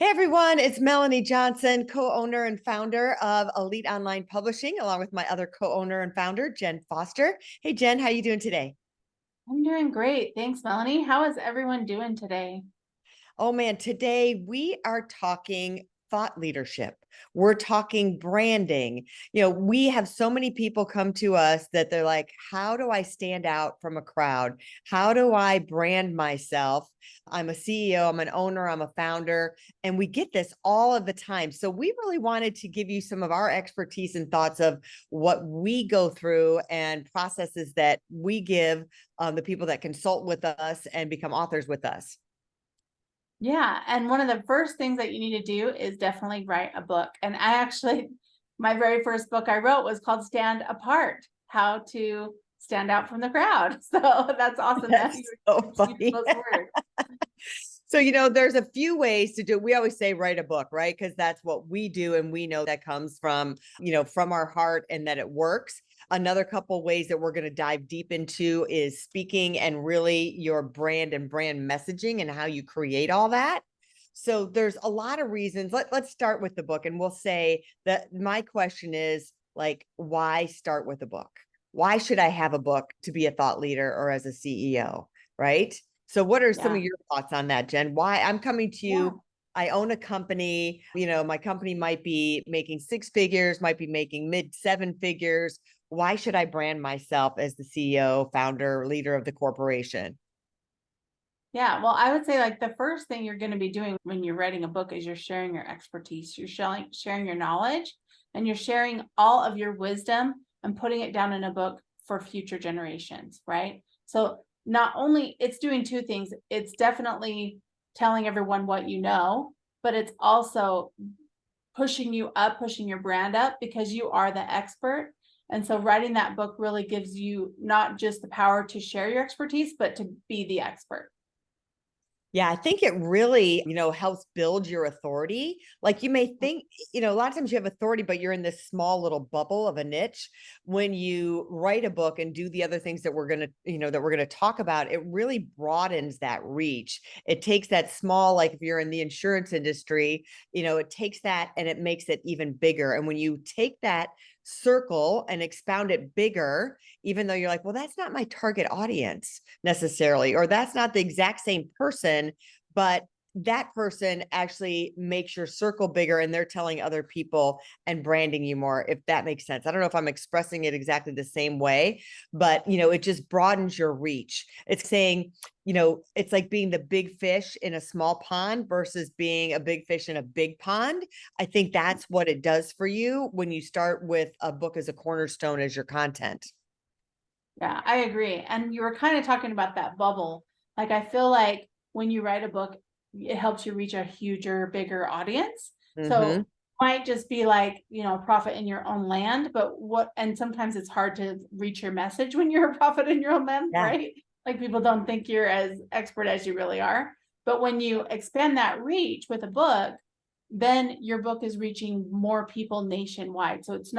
Hey everyone, it's Melanie Johnson, co-owner and founder of Elite Online Publishing, along with my other co-owner and founder, Jenn Foster. Hey Jenn, how you doing today? I'm doing great. Thanks, Melanie. How is everyone doing today? Oh man, today we are talking thought leadership. We're talking branding. We have so many people come to us that they're like, how do I stand out from a crowd? How do I brand myself? I'm a CEO, I'm an owner, I'm a founder, and we get this all of the time. So we really wanted to give you some of our expertise and thoughts of what we go through and processes that we give the people that consult with us and become authors with us. Yeah, and one of the first things that you need to do is definitely write a book. And I actually, my very first book I wrote was called Stand Apart, How to Stand Out from the Crowd. So that's awesome that That's so you use funny. those words. So, there's a few ways to do it. We always say write a book, right? Because that's what we do. And we know that comes from our heart and that it works. Another couple ways that we're going to dive deep into is speaking and really your brand and brand messaging and how you create all that. So there's a lot of reasons. Let's start with the book. And we'll say that my question is like, why start with a book? Why should I have a book to be a thought leader or as a CEO? Right. So what are some Yeah. of your thoughts on that, Jenn? Why I'm coming to Yeah. you? I own a company, my company might be making six figures, might be making mid seven figures. Why should I brand myself as the CEO, founder, leader of the corporation? Yeah. Well, I would say like the first thing you're going to be doing when you're writing a book is you're sharing your expertise, you're sharing your knowledge, and you're sharing all of your wisdom and putting it down in a book for future generations, right? So not only it's doing two things, it's definitely telling everyone what you know, but it's also pushing you up, pushing your brand up because you are the expert. And so writing that book really gives you not just the power to share your expertise, but to be the expert. Yeah, I think it really, helps build your authority. Like you may think, a lot of times you have authority, but you're in this small little bubble of a niche. When you write a book and do the other things that we're going to talk about, it really broadens that reach. It takes that small, like if you're in the insurance industry, it takes that and it makes it even bigger. And when you take that circle and expound it bigger, even though you're like, well, that's not my target audience necessarily, or that's not the exact same person, but that person actually makes your circle bigger and they're telling other people and branding you more, if that makes sense. I don't know if I'm expressing it exactly the same way, but it just broadens your reach. It's saying, it's like being the big fish in a small pond versus being a big fish in a big pond. I think that's what it does for you when you start with a book as a cornerstone as your content. Yeah, I agree. And you were kind of talking about that bubble. Like, I feel like when you write a book, it helps you reach a huger, bigger audience. Mm-hmm. So might just be like, a prophet in your own land, but and sometimes it's hard to reach your message when you're a prophet in your own land, Yeah. right? Like people don't think you're as expert as you really are. But when you expand that reach with a book, then your book is reaching more people nationwide. So it's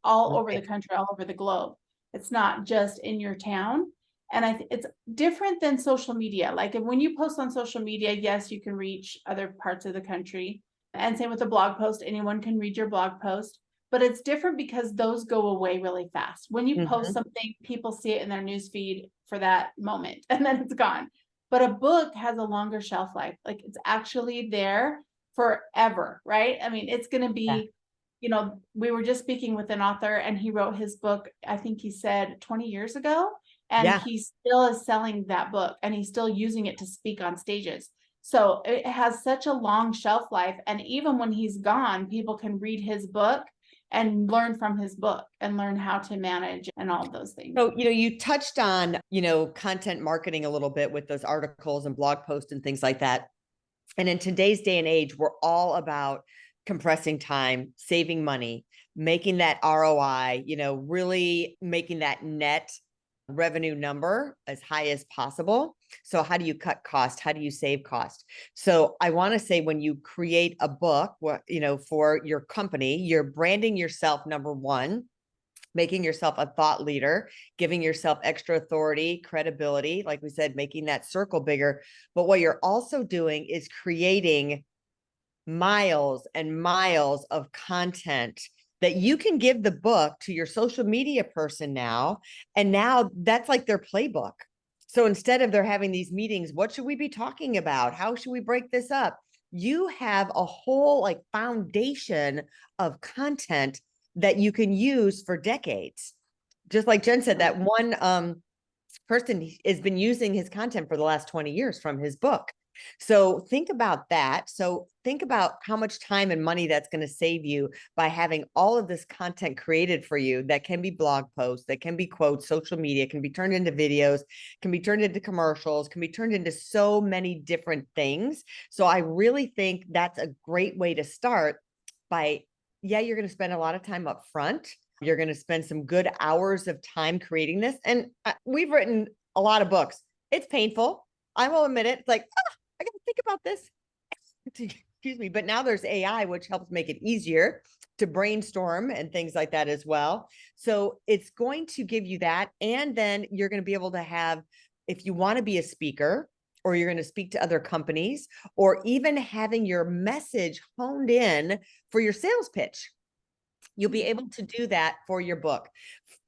all over the Right. country, all over the globe. It's not just in your town. And it's different than social media. Like when you post on social media, yes, you can reach other parts of the country. And same with a blog post, anyone can read your blog post. But it's different because those go away really fast. When you post Mm-hmm. something, people see it in their news feed for that moment and then it's gone. But a book has a longer shelf life. Like it's actually there forever, right? I mean, it's going to Yeah. be, we were just speaking with an author and he wrote his book, I think he said 20 years ago, and Yeah. he still is selling that book and he's still using it to speak on stages. So it has such a long shelf life. And even when he's gone, people can read his book and learn from his book and learn how to manage and all of those things. So, you touched on, content marketing a little bit with those articles and blog posts and things like that. And in today's day and age, we're all about compressing time, saving money, making that ROI, really making that net revenue number as high as possible. So how do you cut cost? How do you save cost? So I want to say when you create a book, for your company, you're branding yourself, number one, making yourself a thought leader, giving yourself extra authority, credibility, like we said, making that circle bigger. But what you're also doing is creating miles and miles of content that you can give the book to your social media person now. And now that's like their playbook. So instead of they're having these meetings, what should we be talking about? How should we break this up? You have a whole like foundation of content that you can use for decades. Just like Jenn said, that one person has been using his content for the last 20 years from his book. So think about that. So think about how much time and money that's going to save you by having all of this content created for you that can be blog posts, that can be quotes, social media, can be turned into videos, can be turned into commercials, can be turned into so many different things. So I really think that's a great way to start by, yeah, you're going to spend a lot of time up front. You're going to spend some good hours of time creating this. And we've written a lot of books. It's painful. I will admit it. It's like, I got to think about this. Excuse me. But now there's AI, which helps make it easier to brainstorm and things like that as well. So it's going to give you that. And then you're going to be able to have, if you want to be a speaker, or you're going to speak to other companies, or even having your message honed in for your sales pitch, you'll be able to do that for your book.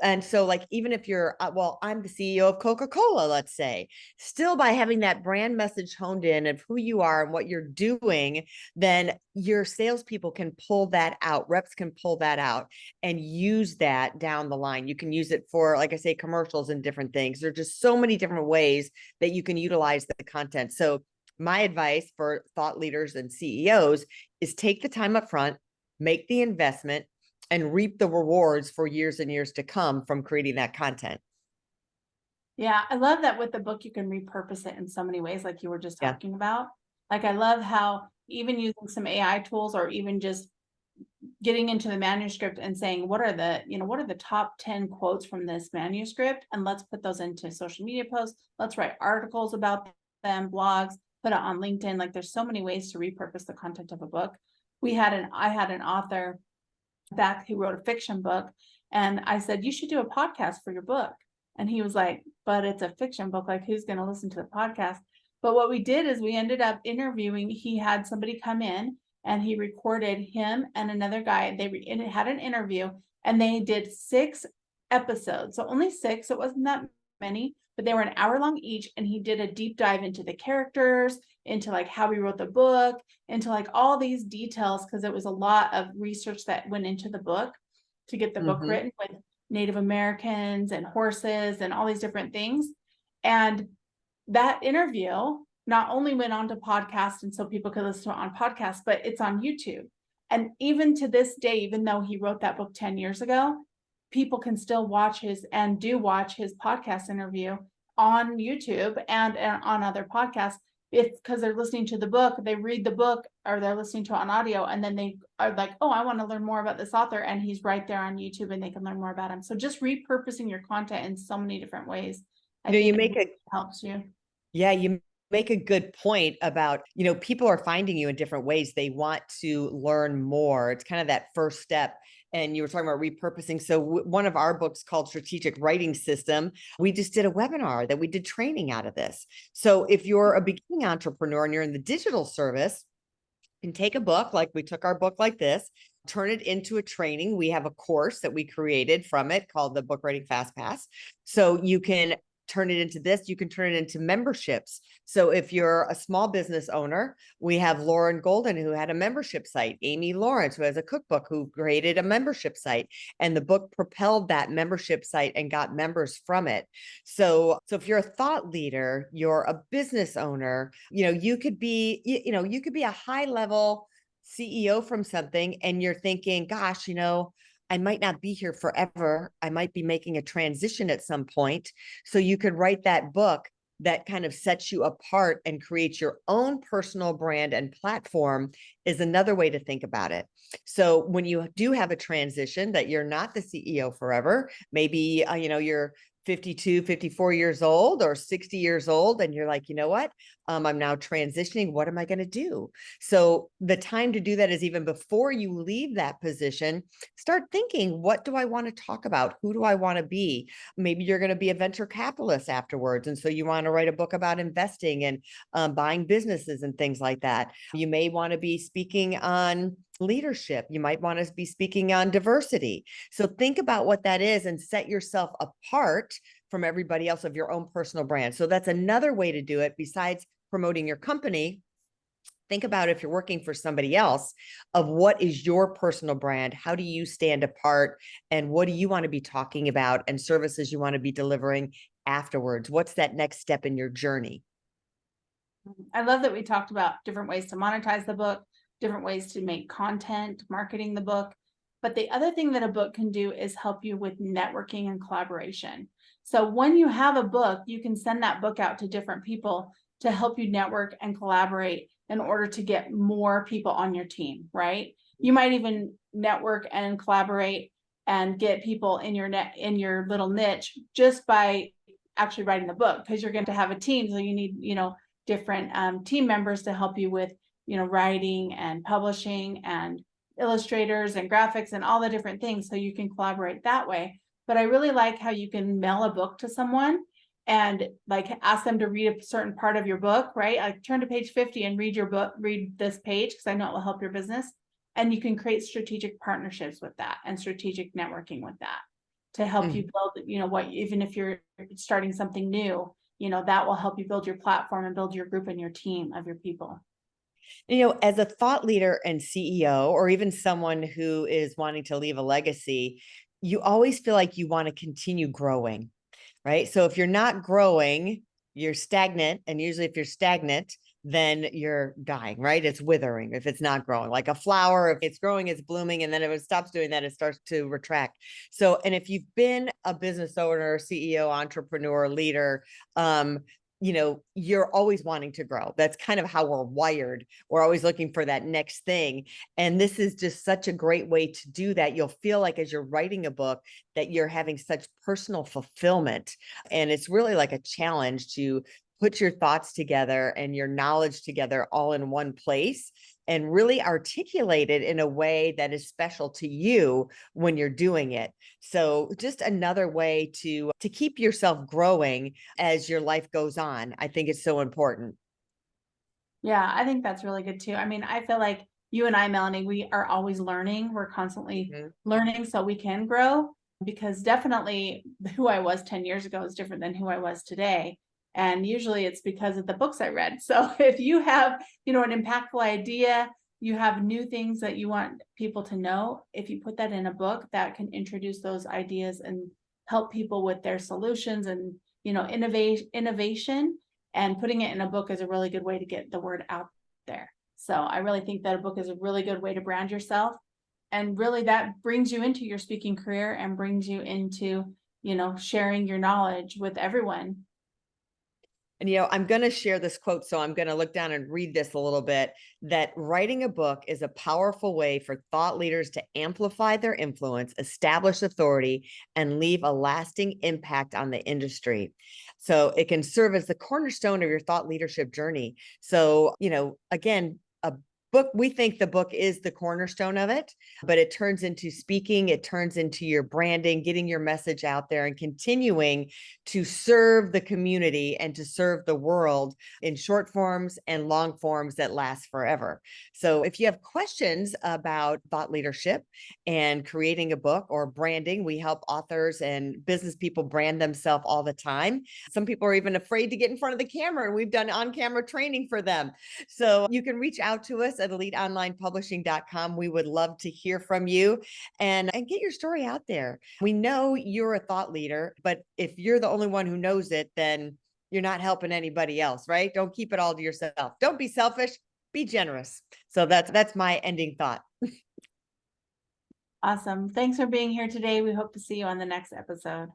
And so like, even if you're, well, I'm the CEO of Coca-Cola, let's say, still by having that brand message honed in of who you are and what you're doing, then your salespeople can pull that out. Reps can pull that out and use that down the line. You can use it for, like I say, commercials and different things. There's just so many different ways that you can utilize the content. So my advice for thought leaders and CEOs is take the time up front, make the investment, and reap the rewards for years and years to come from creating that content. Yeah, I love that with the book, you can repurpose it in so many ways, like you were just talking about. Like, I love how even using some AI tools, or even just getting into the manuscript and saying, what are the top 10 quotes from this manuscript? And let's put those into social media posts. Let's write articles about them, blogs, put it on LinkedIn. Like, there's so many ways to repurpose the content of a book. I had an author back who wrote a fiction book, and I said, you should do a podcast for your book. And he was like, but it's a fiction book, like who's going to listen to the podcast? But what we did is we ended up interviewing, he had somebody come in and he recorded him and another guy. They had an interview, and they did 6 episodes. So only 6, it wasn't that many, but they were an hour long each. And he did a deep dive into the characters, into like how he wrote the book, into like all these details, because it was a lot of research that went into the book to get the book written, with Native Americans and horses and all these different things. And that interview not only went on to podcast, and so people could listen to it on podcast, but it's on YouTube. And even to this day, even though he wrote that book 10 years ago, people can still watch his podcast interview on YouTube and on other podcasts. It's because they're listening to the book, they read the book, or they're listening to it on audio, and then they are like, oh, I want to learn more about this author, and he's right there on YouTube, and they can learn more about him. So just repurposing your content in so many different ways, I think you make helps you. Yeah, you make a good point about, people are finding you in different ways. They want to learn more. It's kind of that first step. And you were talking about repurposing. So one of our books called Strategic Writing System, we just did a webinar that we did training out of this. So if you're a beginning entrepreneur and you're in the digital service, you can take a book, like we took our book like this, turn it into a training. We have a course that we created from it called the Book Writing Fast Pass. So you can turn it into this, you can turn it into memberships. So if you're a small business owner, we have Lauren Golden, who had a membership site, Amy Lawrence, who has a cookbook, who created a membership site, and the book propelled that membership site and got members from it. So if you're a thought leader, you're a business owner, you could be, you could be a high level CEO from something, and you're thinking, gosh, I might not be here forever. I might be making a transition at some point. So you could write that book that kind of sets you apart and creates your own personal brand and platform, is another way to think about it. So when you do have a transition, that you're not the CEO forever, maybe, you're 52, 54 years old or 60 years old, and you're like, you know what? I'm now transitioning. What am I going to do? So the time to do that is even before you leave that position. Start thinking, what do I want to talk about? Who do I want to be? Maybe you're going to be a venture capitalist afterwards. And so you want to write a book about investing and buying businesses and things like that. You may want to be speaking on leadership. You might want to be speaking on diversity. So think about what that is and set yourself apart from everybody else of your own personal brand. So that's another way to do it besides promoting your company. Think about if you're working for somebody else of what is your personal brand? How do you stand apart? And what do you want to be talking about and services you want to be delivering afterwards? What's that next step in your journey? I love that we talked about different ways to monetize the book, different ways to make content, marketing the book. But the other thing that a book can do is help you with networking and collaboration. So when you have a book, you can send that book out to different people to help you network and collaborate in order to get more people on your team, right? You might even network and collaborate and get people in your little niche just by actually writing the book, because you're going to have a team. So you need, different team members to help you with, writing and publishing and illustrators and graphics and all the different things. So you can collaborate that way. But I really like how you can mail a book to someone and like ask them to read a certain part of your book, right? Like turn to page 50 and read your book, read this page, because I know it will help your business. And you can create strategic partnerships with that and strategic networking with that to help you build, even if you're starting something new, that will help you build your platform and build your group and your team of your people. As a thought leader and CEO, or even someone who is wanting to leave a legacy, you always feel like you want to continue growing, right? So if you're not growing, you're stagnant. And usually if you're stagnant, then you're dying, right? It's withering if it's not growing. Like a flower, if it's growing, it's blooming. And then if it stops doing that, it starts to retract. So, and if you've been a business owner, CEO, entrepreneur, leader, you're always wanting to grow. That's kind of how we're wired. We're always looking for that next thing. And this is just such a great way to do that. You'll feel like as you're writing a book that you're having such personal fulfillment. And it's really like a challenge to put your thoughts together and your knowledge together all in one place and really articulate it in a way that is special to you when you're doing it. So just another way to keep yourself growing as your life goes on. I think it's so important. Yeah, I think that's really good too. I mean, I feel like you and I, Melanie, we are always learning. We're constantly learning so we can grow, because definitely who I was 10 years ago is different than who I was today. And usually it's because of the books I read. So if you have, an impactful idea, you have new things that you want people to know, if you put that in a book, that can introduce those ideas and help people with their solutions and, innovation. And putting it in a book is a really good way to get the word out there. So I really think that a book is a really good way to brand yourself. And really that brings you into your speaking career and brings you into, sharing your knowledge with everyone. And, I'm going to share this quote, so I'm going to look down and read this a little bit, that writing a book is a powerful way for thought leaders to amplify their influence, establish authority, and leave a lasting impact on the industry. So it can serve as the cornerstone of your thought leadership journey. So, again, a book, we think the book is the cornerstone of it, but it turns into speaking, it turns into your branding, getting your message out there and continuing to serve the community and to serve the world in short forms and long forms that last forever. So if you have questions about thought leadership and creating a book or branding, we help authors and business people brand themselves all the time. Some people are even afraid to get in front of the camera, and we've done on-camera training for them. So you can reach out to us at eliteonlinepublishing.com. We would love to hear from you and get your story out there. We know you're a thought leader, but if you're the only one who knows it, then you're not helping anybody else, right? Don't keep it all to yourself. Don't be selfish, be generous. So that's my ending thought. Awesome. Thanks for being here today. We hope to see you on the next episode.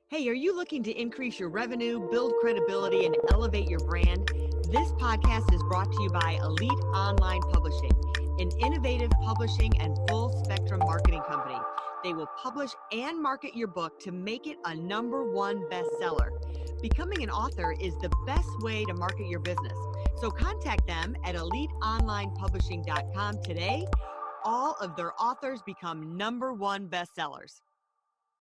Hey, are you looking to increase your revenue, build credibility, and elevate your brand? This podcast is brought to you by Elite Online Publishing, an innovative publishing and full spectrum marketing company. They will publish and market your book to make it a #1 bestseller. Becoming an author is the best way to market your business. So contact them at eliteonlinepublishing.com today. All of their authors become #1 bestsellers.